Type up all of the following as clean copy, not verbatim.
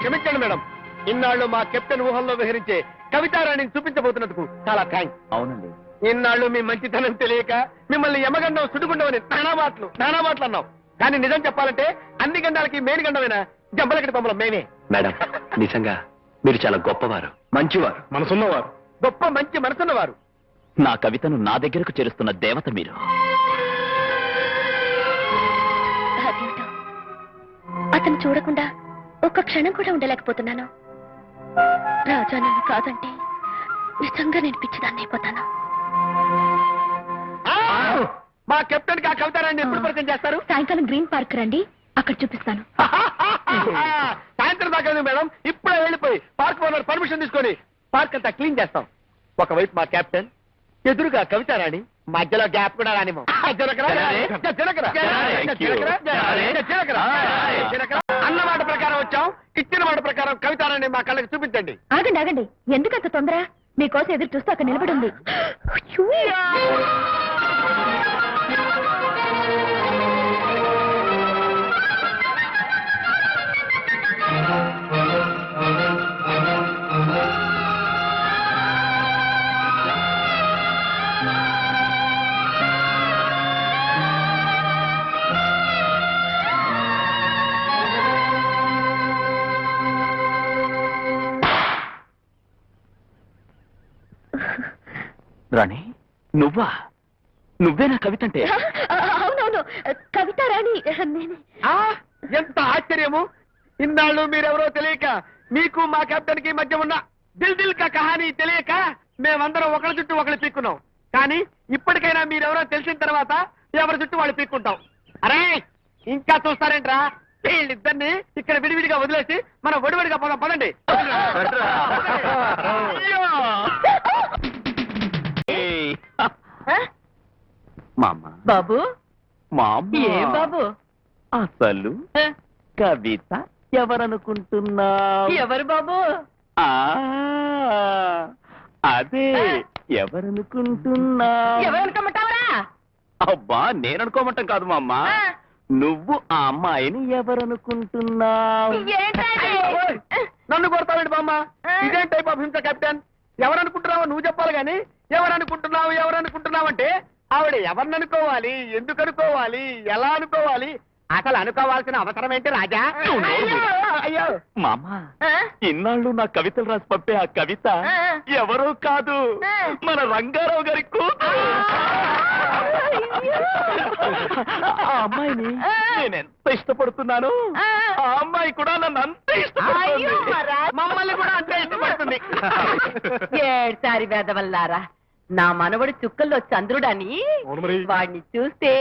క్షమించండి మేడం. ఇన్నాళ్ళు మా కెప్టెన్ ఊహల్లో విహరించే కవితారాణిని చూపించబోతున్నందుకు చాలా థ్యాంక్స్. అవునండి. ఇన్నాళ్ళు మీ మంచితనం తెలియక మిమ్మల్ని యమగండం సుడిగుండమని నానా మాటలు అన్నాం. కానీ నిజం చెప్పాలంటే అన్ని గండాలకి మేని గండమైన జంబలకడి బొమ్మల మేమే. మేడం, నిజంగా మీరు చాలా గొప్పవారు, మంచివారు, మనసున్నవారు, గొప్ప మంచి మనసున్నవారు. నా కవితను నా దగ్గరకు చేరుస్తున్న దేవత మీరు. అదేమిటో అతను చూడకుండా ఒక్క క్షణం కూడా ఉండలేకపోతున్నాను. రాజా నన్ను కాదంటే నిజంగా నేను పిచ్చిదాన్ని అయిపోతాను. మా కెప్టెన్ కి ఆ కవితారాన్ని ఎప్పుడు పరిచయం చేస్తారు? సాయంకాలం గ్రీన్ పార్క్ రండి, అక్కడ చూపిస్తాను. సాయంత్రం దాకా మేడం, ఇప్పుడే వెళ్ళిపోయి పార్క్ ఓనర్ పర్మిషన్ తీసుకొని పార్క్ అంతా క్లీన్ చేస్తాం. ఒకవైపు మా కెప్టెన్, ఎదురుగా కవితారాణి, మధ్యలో గ్యాప్ కూడా రానిమో. అన్న మాట ప్రకారం వచ్చాం, ఇచ్చిన మాట ప్రకారం కవితారాన్ని మా కళ్ళకి చూపించండి. ఆగండి ఆగండి, ఎందుకంత తొందర? మీకోసం ఎదురు చూస్తూ అక్కడ నిలబడి ఉంది. రాణి, నువ్వే నా కవిత అంటే? అవునవును, కవిత రాణి నేనే. ఎంత ఆశ్చర్యము! ఇన్నాళ్ళు మీరెవరో తెలియక, మీకు మా కెప్టెన్ కి మధ్య ఉన్న దిల్ దిల్ కా కహానీ తెలియక మేమందరం ఒకరి చుట్టూ ఒకరు పీక్కున్నాం. కానీ ఇప్పటికైనా మీరెవరో తెలిసిన తర్వాత ఎవరి చుట్టూ వాళ్ళు పీక్కుంటాం. అరే ఇంకా చూస్తారేంట్రా? వీళ్ళిద్దరిని ఇక్కడ విడివిడిగా వదిలేసి మనం ఒడివడిగా పోదాం, పదండి. బాబు, ఏం బాబు అసలు కవిత ఎవరనుకుంటున్నా? ఎవరు బాబు? అదే ఎవరనుకుంటున్నా? ఎవరనుకోమంటావరా? అబ్బా, నేననుకోమంటాం కాదు మా అమ్మ, నువ్వు ఆ అమ్మాయిని ఎవరనుకుంటున్నావు? నన్ను కొడతావేంటి బామ్మ? ఇదేం టైప్ ఆఫ్ హింస కెప్టెన్? ఎవరనుకుంటున్నావో నువ్వు చెప్పాలి గాని ఎవరనుకుంటున్నావు అంటే ఆవిడ ఎవరిని అనుకోవాలి, ఎందుకు అనుకోవాలి, ఎలా అనుకోవాలి, అసలు అనుకోవాల్సిన అవసరం ఏంటి రాజా? అయ్యో మామ, ఇన్నాళ్ళు నా కవితలు రాసి పంపే ఆ కవిత ఎవరో కాదు, మన రంగారావు గారి కూతురు. ఆ అమ్మాయిని నేనెంత ఇష్టపడుతున్నాను, ఆ అమ్మాయి కూడా నన్ను అంత ఇష్టపడుతుంది, మమ్మల్ని కూడా అంతే ఇష్టపడుతుంది. ఏడ్సారి వేదవల్లారా, నా మనవడు చుక్కల్లో చంద్రుడని వాడిని చూస్తే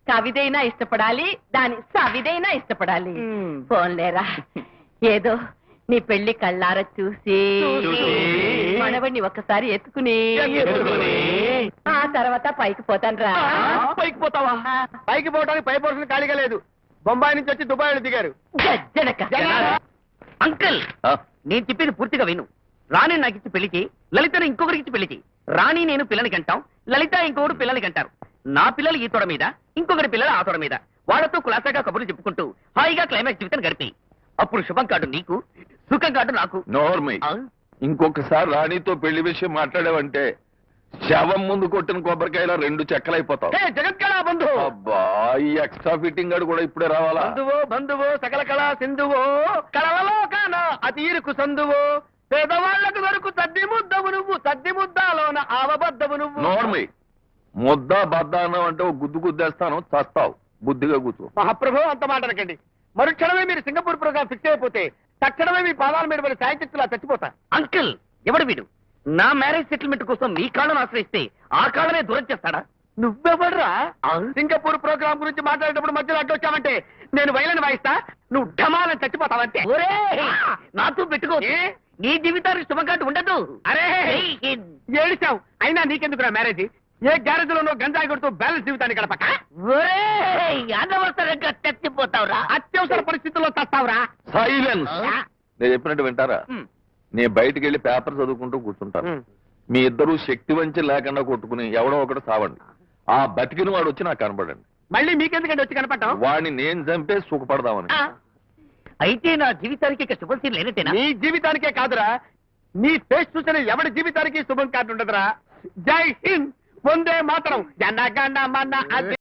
కవిదైనా ఇష్టపడాలి, దాని సవిదైనా ఇష్టపడాలి. పోన్లేరా, ఏదో నీ పెళ్లి కళ్ళారా చూసి మనవడిని ఒక్కసారి ఎత్తుకుని ఆ తర్వాత పైకి పోతాను రా. పైకి పోతావా? పైకి పోవడానికి పై పోర్షన్ ఖాళీగా లేదు. బొంబాయి నుంచి వచ్చి దుబాయ్ దిగారు. అంకుల్, నేను చెప్పేది పూర్తిగా విను. రాణి నాకు ఇచ్చి పెళ్లికి, లలితను ఇంకొకరికి ఇచ్చి పెళ్లికి. రాణి నేను పిల్లని కంటాం, లలిత ఇంకొకరు పిల్లలకి అంటారు. నా పిల్లలు ఈ తోడ మీద, ఇంకొకరి పిల్లలు ఆ తోడ మీద, వాళ్ళతో కులాసాగా కబుర్లు చెప్పుకుంటూ హాయిగా క్లైమాక్స్ జీవితం గడిపి అప్పుడు శుభం కార్డు నీకు, సుఖం కార్డు నాకు. నోర్మై, ఇంకొకసారి రాణితో పెళ్లి విషయం మాట్లాడావంటే శవం ముందు కొట్టిన కొబ్బరికాయలో 2 చెక్కలైపోతావు. జగత్కళా బంధు. అబ్బా, ఈ ఎక్స్ట్రా ఫిట్టింగ్ గాడు కూడా ఇప్పుడే రావాలా? బంధువో సకల కళా సింధువో, కళలలో కాన అతీరుకు సందువో, పేదవాళ్లకు దొరుకు సద్ది ముద్దవు నువ్వు, సద్ది ముద్దలోన ఆవబద్దవు నువ్వు. నోర్మై, ముద్ద బద్ద అన్నావు అంటే గుద్దు గుద్దేస్తాను, చస్తావు. బుద్ధిగా కూర్చో. మహాప్రభు, అంత మాట అనకండి. మరుక్షణమే మీరు సింగపూర్ ప్రోగ్రాం ఫిక్స్ అయిపోతే తక్షణమే మీ పాదాల మీద పడి సాయంత్రిలా చచ్చిపోతా. అంకుల్, ఎవడు వీడు? నా మ్యారేజ్ సెటిల్మెంట్ కోసం మీ కాళ్ళను ఆశ్రయిస్తే ఆ కాళ్ళనే దూరం చేస్తాడా? నువ్వెవడ్రా? సింగపూర్ ప్రోగ్రాం గురించి మాట్లాడేటప్పుడు మధ్యలో అడ్డొచ్చావంటే నేను వైలని వాయిస్తా, నువ్వు ఢమాలని చచ్చిపోతావంటే. నాతో పెట్టుకో, నీ జీవితానికి శుభకార్డు ఉండదు. అరే ఏడిచావు, అయినా నీకెందుకురా మ్యారేజ్? ఏ గ్యారేజ్ లోనో గంజాయి కొడుతూ బ్యాలెన్స్ జీవితాన్ని గడపక అనవసరంగా చచ్చిపోతావురా, అత్యవసర పరిస్థితుల్లో చస్తావురా. సైలెన్స్. నేను చెప్పినట్టు వింటారా? నేను బయటికి వెళ్ళి పేపర్ చదువుకుంటూ కూర్చుంటాను. మీ ఇద్దరు శక్తి వంచి లేకుండా కొట్టుకుని ఎవడో ఒకటి సావండి. ఆ బతికిన వాడు వచ్చి నాకు కనపడండి. మళ్ళీ మీకెందుకంటే వచ్చి కనపడటం? వాడిని నేను చంపే సుఖపడదామని. అయితే నా జీవితానికి ఇక శుభం లేనట్టేనా? నీ జీవితానికే కాదురా, నీ ఫేస్ చూసిన ఎవడి జీవితానికి శుభం కార్డు ఉండదురా. జై హింద్, వందే మాతరం, జనగణ మన అధి.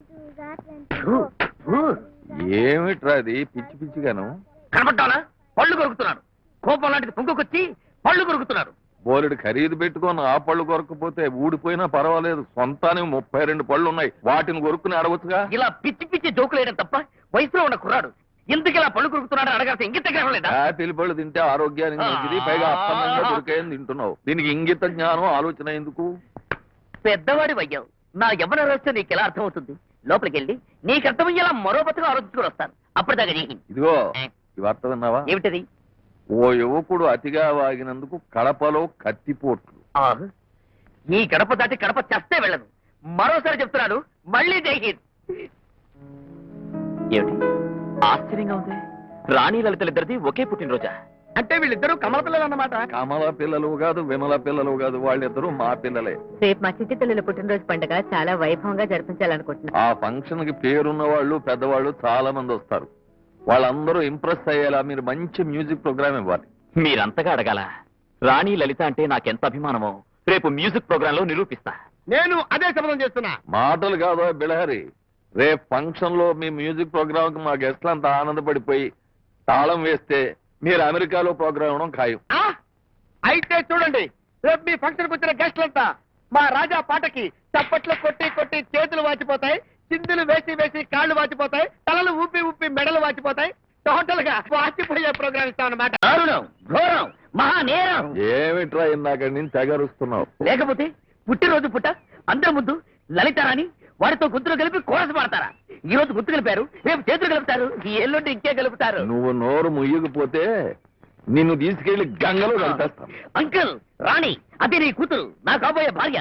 ఏమిట్రా అది పిచ్చి పిచ్చిగాను? కనబడ్డానా? పళ్ళు కొరుకుతున్నాడు. కోపం లాంటిది పొంగుకొచ్చి పళ్ళు కొరుకుతున్నాడు. బోలెడు ఖరీదు పెట్టుకొని ఆ పళ్ళు కొరకపోతే ఊడిపోయినా పర్వాలేదు, సొంతానికి 32 పళ్ళు ఉన్నాయి, వాటిని కొరుక్కుని అడవచ్చుగా. ఇలా పిచ్చి పిచ్చి జోకులు వేయడం తప్ప వయసులో ఉన్న కుర్రాడు ఎందుకు ఇలా పళ్ళు కొరుకుతున్నాడు అడగాల్సిన ఇంగిత జ్ఞానం లేదా? యాపిల్ పళ్ళు తింటే ఆరోగ్యానికి మంచిది, పైగా అప్పన్నంగా దొరికేయని తింటున్నావు. దీనికి ఇంగిత జ్ఞానం ఆలోచన ఎందుకు? పెద్దవాడి వయ్యావు, నా యవ్వన రహస్యం నీకు ఎలా అర్థమవుతుంది? లోపలికి వెళ్ళి నీకు అర్థమయ్యేలా మరో బతుకు ఆలోచించుకుని వస్తాను. అప్పటిదాకా నీ ఇదిగో ఈ వార్త విన్నావా? ఏమిటది? ఓ యువకుడు అతిగా వాగినందుకు కడపలో కత్తిపోట్లు. ఆహ్, ఈ గడప దాటి గడప చస్తే వెళ్ళను. మరోసారి చెప్తున్నాను, మళ్ళీ జైహింద్. ఏమిటి ఆశ్చర్యంగా ఉంది, రాణి లలితలిద్దరిది ఒకే పుట్టినరోజా? అంటే వీళ్ళిద్దరూ కమల పిల్లలు అన్నమాట. కమల పిల్లలు కాదు, విమల పిల్లలు కాదు, వాళ్ళిద్దరూ మా పిల్లలే. రేపు మా చిట్టి తల్లుల పుట్టినరోజు పండుగ చాలా వైభవంగా జరిపించాలనుకుంటున్నా. ఆ ఫంక్షన్ కి పేరున్న వాళ్ళు పెద్దవాళ్ళు చాలా మంది వస్తారు. వాళ్ళందరూ ఇంప్రెస్ అయ్యేలా మీరు మంచి మ్యూజిక్ ప్రోగ్రామ్ ఇవ్వాలి. మీరంతగా అడగాల. రాణి లలిత అంటే నాకెంత అభిమానమో రేపు మ్యూజిక్ ప్రోగ్రామ్ లో నిరూపిస్తా. నేను అదే శపథం చేస్తున్నా. మాటలు కాదు బిళహరి, రేపు ఫంక్షన్ లో మీ మ్యూజిక్ ప్రోగ్రామ్ కి మా గెస్ట్లు అంతా ఆనందపడిపోయి తాళం వేస్తే మీరు అమెరికాలో ప్రోగ్రామ్ ఇవ్వడం ఖాయం. ఆ? అయితే చూడండి, రేపు మీ ఫంక్షన్ కు వచ్చిన గెస్ట్లంతా మా రాజా పాటకి చప్పట్లు కొట్టి కొట్టి చేతులు వాచిపోతాయి, చిందులు వేసి వేసి కాళ్ళు వాచిపోతాయి, తలలు ఊపి ఊపి మెడలు వాచిపోతాయి. టోటల్ గా వాచిపోయే ప్రోగ్రామ్ ఇస్తాం అన్నమాట. దారుణం, ఘోరం, మహానేరం. ఏమిట్రా ఇందాక నేను తెగరుస్తున్నావు? లేకపోతే పుట్టినరోజు పుట్ట అందరి ముందు లలితారాని వారితో గుర్తులు కలిపి కోరస పాడతారా? ఈ రోజు గుర్తు కలిపారు, రేపు చేతులు కలుపుతారు, ఈ ఎల్లుండి ఇంకే కలుపుతారు. నువ్వు నోరు ముయ్యకపోతే నిన్ను తీసుకెళ్లి గంగలో కలిపేస్తాను. అంకుల్, రాణి అదే నీ కూతురు, నా కాబోయే భార్య.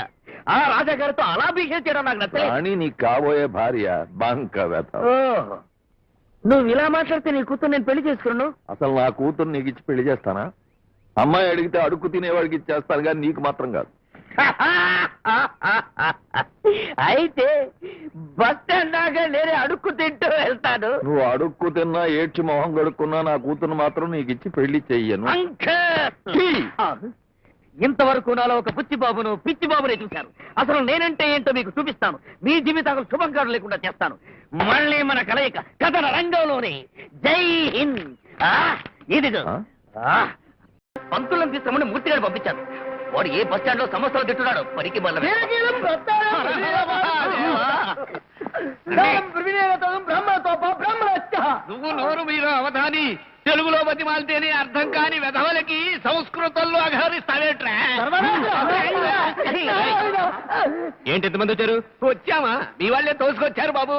ఆ రాజాగారితో అలా బిహేవ్ చేయడం నాకు నచ్చలేదు. కానీ నీ కాబోయే భార్య బంక వెత. ఓహ్, నువ్వు ఇలా మాట్లాడితే నీ కూతురు నేను పెళ్లి చేసుకున్నాను. అసలు నా కూతురు నీకు ఇచ్చి పెళ్లి చేస్తానా? అమ్మాయి అడిగితే అడుక్కు తినేవాడికి ఇచ్చేస్తాను, కానీ నీకు మాత్రం కాదు. అయితే బస్ స్టాండ్ దాకా నేనే అడుక్కు తింటూ వెళ్తాను. నువ్వు అడుక్కు తిన్నా ఏడ్చి మొహం కడుక్కున్నా నా కూతురు మాత్రం నీకు ఇచ్చి పెళ్లి చెయ్యను. అంకుల్, ఇంతవరకు నాలో ఒక పుచ్చి బాబును పిచ్చి బాబునే చూశాను. అసలు నేనంటే ఏంటో మీకు చూపిస్తాను. మీ జీవితాలు శుభంకారు లేకుండా చేస్తాను. మళ్ళీ మన కలయిక కథన రంగంలోనే. జై హింద్. ఇదిగో పంతులను తీసుకుని మూర్తి గారు పంపించాను. వాడు ఏ బస్ స్టాండ్ లో సమస్యలు తిట్టున్నాడు. పరికి బల్ల నువ్వు నోరు మీరు అవధాని. తెలుగులో బతిమాలితేనే అర్థం కాని వెధవలకి సంస్కృతంలో అఘహరిస్తావేట్రా? ఏంటి ఎంతమంది వచ్చారు? వచ్చామా? మీ వాళ్ళే తోసుకొచ్చారు బాబు.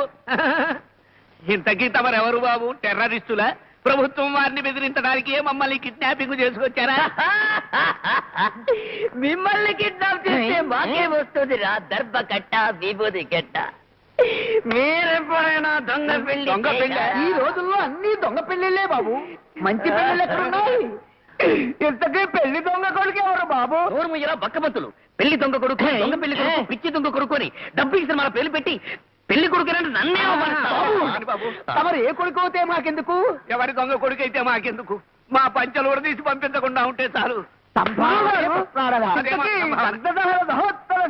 ఇంతకీ తమరెవరు బాబు? టెర్రరిస్టులా? ప్రభుత్వం వారిని బెదిరించడానికి మమ్మల్ని కిడ్నాపింగ్ చేసుకొచ్చారా? మిమ్మల్ని కిడ్నాప్ చేస్తే మాకే వస్తుంది రా దర్భ కట్ట విభూది కట్ట. మీరెప్పుడైనా దొంగ పెళ్లి దొంగ పెళ్ళి? ఈ రోజుల్లో అన్ని దొంగ పెళ్లిళ్లే బాబు. మంచి పెళ్లిళ్ళు ఎక్కడున్నాయి? ఇంతకీ పెళ్లి దొంగ కొడుకు ఎవరు బాబు? నోరు ఇలా బక్కబతులు పెళ్లి దొంగ కొడుకు, దొంగ పెళ్లి కొడుకు, పిచ్చి దొంగ కొడుకు అని డబ్బింగ్ సినిమాల పేర్లు పెట్టి పెళ్లి కొడుకునంటే నన్నే బాబు, తమరు ఏ కొడుకు అవుతే మాకెందుకు? ఎవరి దొంగ కొడుకు అయితే మాకెందుకు? మా పంచలు తీసి పంపించకుండా ఉంటే చాలు.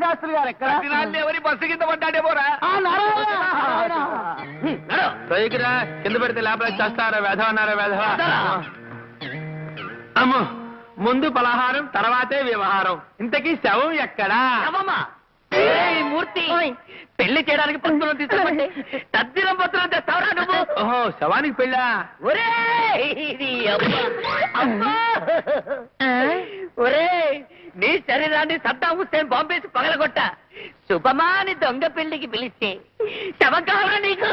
శాస్త్రి గారు ఎక్కడ? ఎవరి బస్సు కింద పడ్డాడే పోరా? కింద పెడితే లేపలేక చేస్తారా వేధ అన్నారా వేధ? అమ్మో, ముందు పలహారం తర్వాతే వ్యవహారం. ఇంతకీ శవం ఎక్కడా? మూర్తి పెళ్లి చేయడానికి పత్రం తీసుకుంటే తద్దిరం పత్రం తెస్తావరా నువ్వు? ఓహో, శవానికి పెళ్ళా? ఒరే, నీ శరీరాన్ని సద్దాం హుస్సేన్ బాంబేసి పగలగొట్ట. శుభమాని దొంగ పెళ్లికి పిలిస్తే శవం కావాలా నీకు?